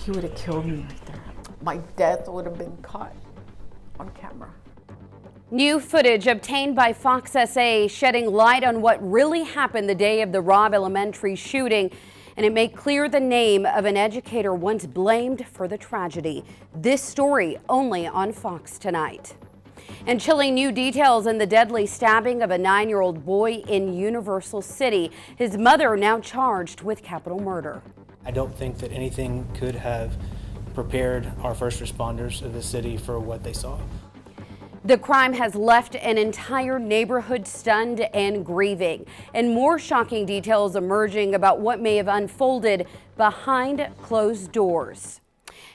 he would have killed me right there. My death would have been caught on camera. New footage obtained by Fox SA shedding light on what really happened the day of the Robb Elementary shooting, and it made clear the name of an educator once blamed for the tragedy. This story only on Fox tonight. And chilling new details in the deadly stabbing of a 9-year-old boy in Universal City. His mother now charged with capital murder. I don't think that anything could have prepared our first responders of the city for what they saw. The crime has left an entire neighborhood stunned and grieving, and more shocking details emerging about what may have unfolded behind closed doors.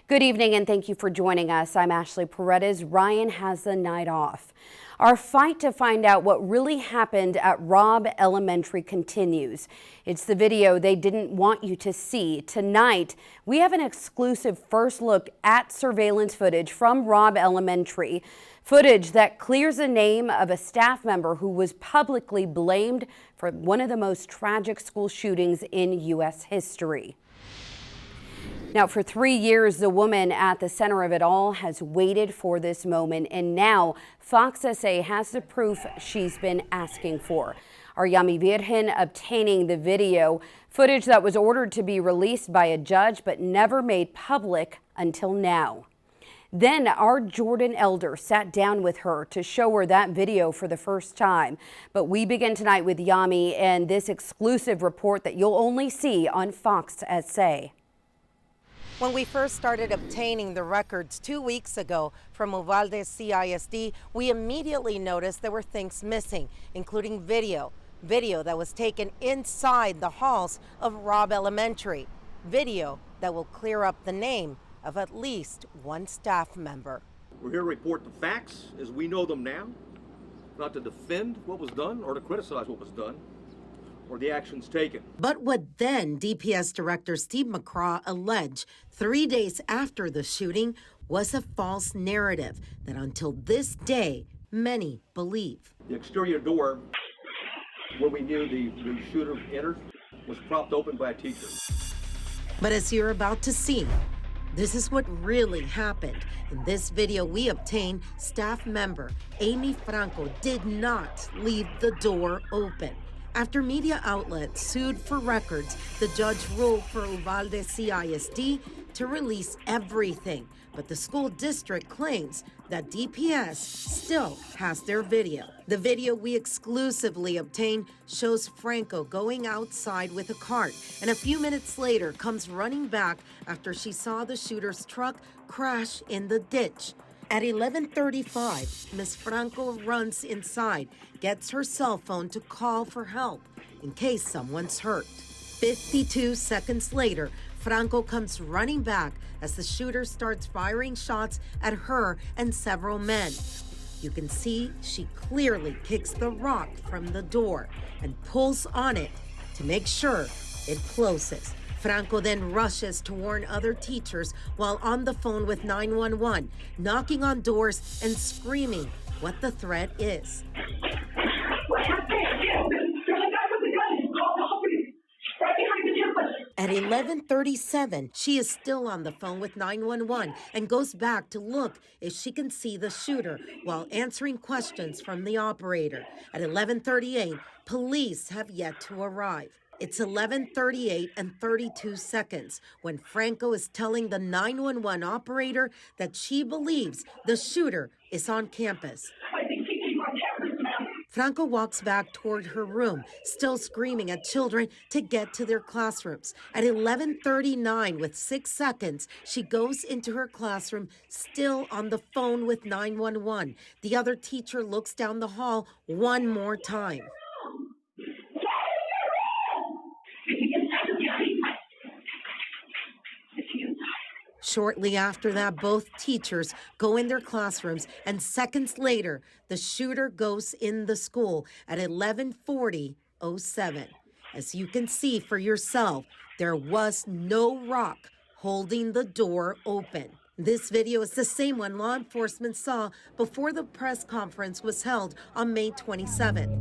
Good evening and thank you for joining us. I'm Ashley Paredes. Ryan has the night off. Our fight to find out what really happened at Robb Elementary continues. It's the video they didn't want you to see. Tonight, we have an exclusive first look at surveillance footage from Robb Elementary. Footage that clears the name of a staff member who was publicly blamed for one of the most tragic school shootings in U.S. history. Now, for 3 years, the woman at the center of it all has waited for this moment, and now Fox SA has the proof she's been asking for. Our Yami Virgen obtaining the video, footage that was ordered to be released by a judge but never made public until now. Then our Jordan elder sat down with her to show her that video for the first time. But we begin tonight with Yami and this exclusive report that you'll only see on Fox SA. When we first started obtaining the records 2 weeks ago from Uvalde CISD, we immediately noticed there were things missing, including video that was taken inside the halls of Robb Elementary, video that will clear up the name of at least one staff member. We're here to report the facts as we know them now, not to defend what was done or to criticize what was done or the actions taken. But what then DPS Director Steve McCraw alleged 3 days after the shooting was a false narrative that until this day, many believe. The exterior door where we knew the shooter entered was propped open by a teacher. But as you're about to see, this is what really happened. In this video we obtained, staff member Amy Franco did not leave the door open. After media outlets sued for records, the judge ruled for Uvalde CISD to release everything. But the school district claims that DPS still has their video. The video we exclusively obtained shows Franco going outside with a cart, and a few minutes later comes running back after she saw the shooter's truck crash in the ditch. At 11:35, Ms. Franco runs inside, gets her cell phone to call for help in case someone's hurt. 52 seconds later, Franco comes running back as the shooter starts firing shots at her and several men. You can see she clearly picks the rock from the door and pulls on it to make sure it closes. Franco then rushes to warn other teachers while on the phone with 911, knocking on doors and screaming what the threat is. At 11:37, she is still on the phone with 911 and goes back to look if she can see the shooter while answering questions from the operator. At 11:38, police have yet to arrive. It's 11:38 and 32 seconds when Franco is telling the 911 operator that she believes the shooter is on campus. Franco walks back toward her room, still screaming at children to get to their classrooms. At 11:39, with 6 seconds, she goes into her classroom, still on the phone with 911. The other teacher looks down the hall one more time. Shortly after that, both teachers go in their classrooms, and seconds later, the shooter goes in the school at 11:40:07. As you can see for yourself, there was no rock holding the door open. This video is the same one law enforcement saw before the press conference was held on May 27th.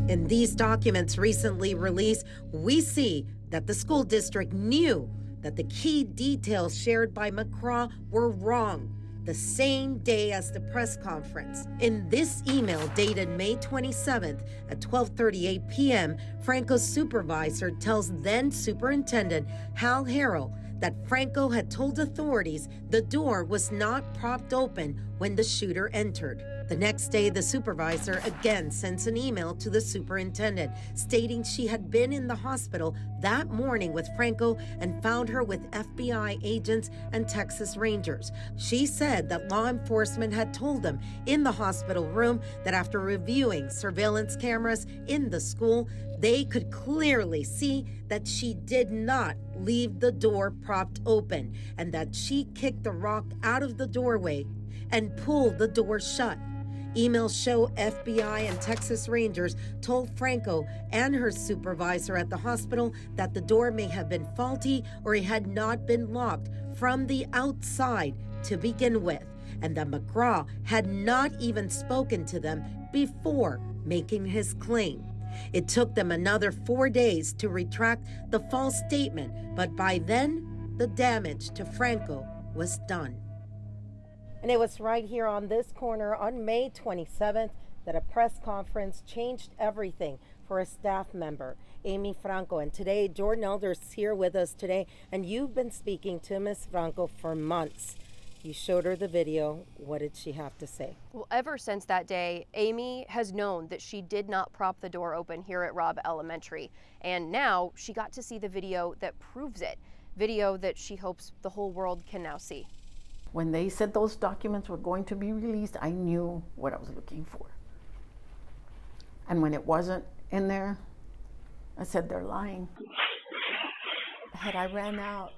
In these documents recently released, we see that the school district knew that the key details shared by McCraw were wrong the same day as the press conference. In this email dated May 27th at 12:38 p.m., Franco's supervisor tells then Superintendent Hal Harrell that Franco had told authorities the door was not propped open when the shooter entered. The next day, the supervisor again sends an email to the superintendent stating she had been in the hospital that morning with Franco and found her with FBI agents and Texas Rangers. She said that law enforcement had told them in the hospital room that after reviewing surveillance cameras in the school, they could clearly see that she did not leave the door propped open and that she kicked the rock out of the doorway and pulled the door shut. Emails show FBI and Texas Rangers told Franco and her supervisor at the hospital that the door may have been faulty or it had not been locked from the outside to begin with, and that McCraw had not even spoken to them before making his claim. It took them another 4 days to retract the false statement, but by then, the damage to Franco was done. And it was right here on this corner on May 27th that a press conference changed everything for a staff member, Amy Franco. And today, Jordan Elder's here with us today, and you've been speaking to Ms. Franco for months. You showed her the video. What did she have to say? Well, ever since that day, Amy has known that she did not prop the door open here at Robb Elementary. And now she got to see the video that proves it, video that she hopes the whole world can now see. When they said those documents were going to be released, I knew what I was looking for. And when it wasn't in there, I said, they're lying. Had I ran out,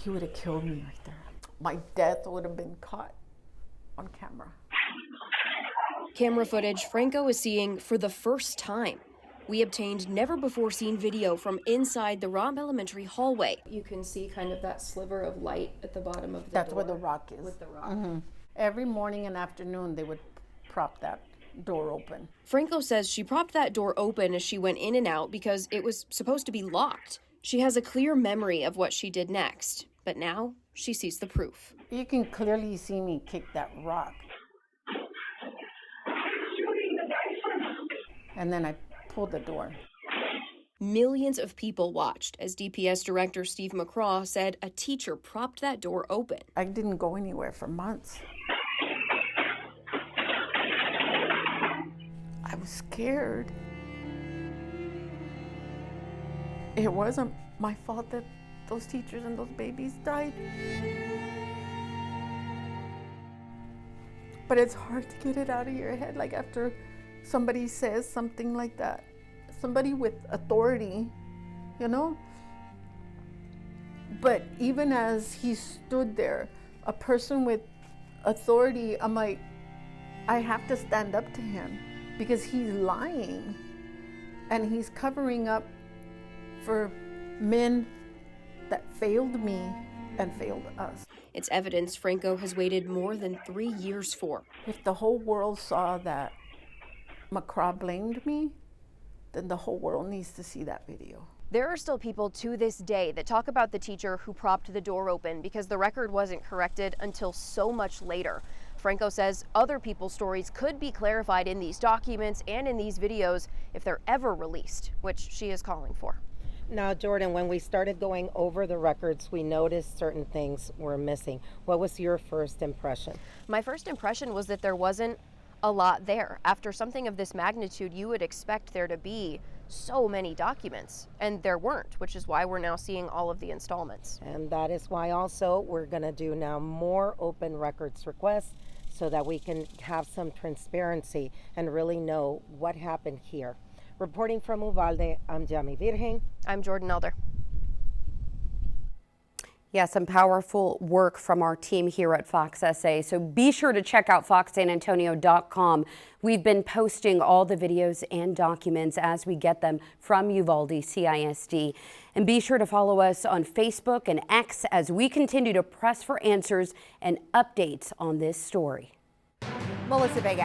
he would have killed me right there. My death would have been caught on camera. Camera footage Franco is seeing for the first time. We obtained never-before-seen video from inside the Robb Elementary hallway. You can see kind of that sliver of light at the bottom of the That's door. where the rock is. With the rock. Mm-hmm. Every morning and afternoon, they would prop that door open. Franco says she propped that door open as she went in and out because it was supposed to be locked. She has a clear memory of what she did next, but now she sees the proof. You can clearly see me kick that rock. And then I pulled the door. Millions of people watched as DPS Director Steve McCraw said a teacher propped that door open. I didn't go anywhere for months. I was scared. It wasn't my fault that those teachers and those babies died. But it's hard to get it out of your head, like after somebody says something like that. Somebody with authority, you know? But even as he stood there, a person with authority, I'm like, I have to stand up to him because he's lying and he's covering up for men that failed me and failed us. It's evidence Franco has waited more than 3 years for. If the whole world saw that McCraw blamed me, then the whole world needs to see that video. There are still people to this day that talk about the teacher who propped the door open because the record wasn't corrected until so much later. Franco says other people's stories could be clarified in these documents and in these videos if they're ever released, which she is calling for. Now, Jordan, when we started going over the records, we noticed certain things were missing. What was your first impression? My first impression was that there wasn't a lot there. After something of this magnitude, you would expect there to be so many documents, and there weren't, which is why we're now seeing all of the installments. And that is why also we're going to do now more open records requests so that we can have some transparency and really know what happened here. Reporting from Uvalde, I'm Jamie Virgen. I'm Jordan Elder. Yeah, some powerful work from our team here at Fox SA. So be sure to check out foxsanantonio.com. We've been posting all the videos and documents as we get them from Uvalde CISD. And be sure to follow us on Facebook and X as we continue to press for answers and updates on this story. Melissa Vega.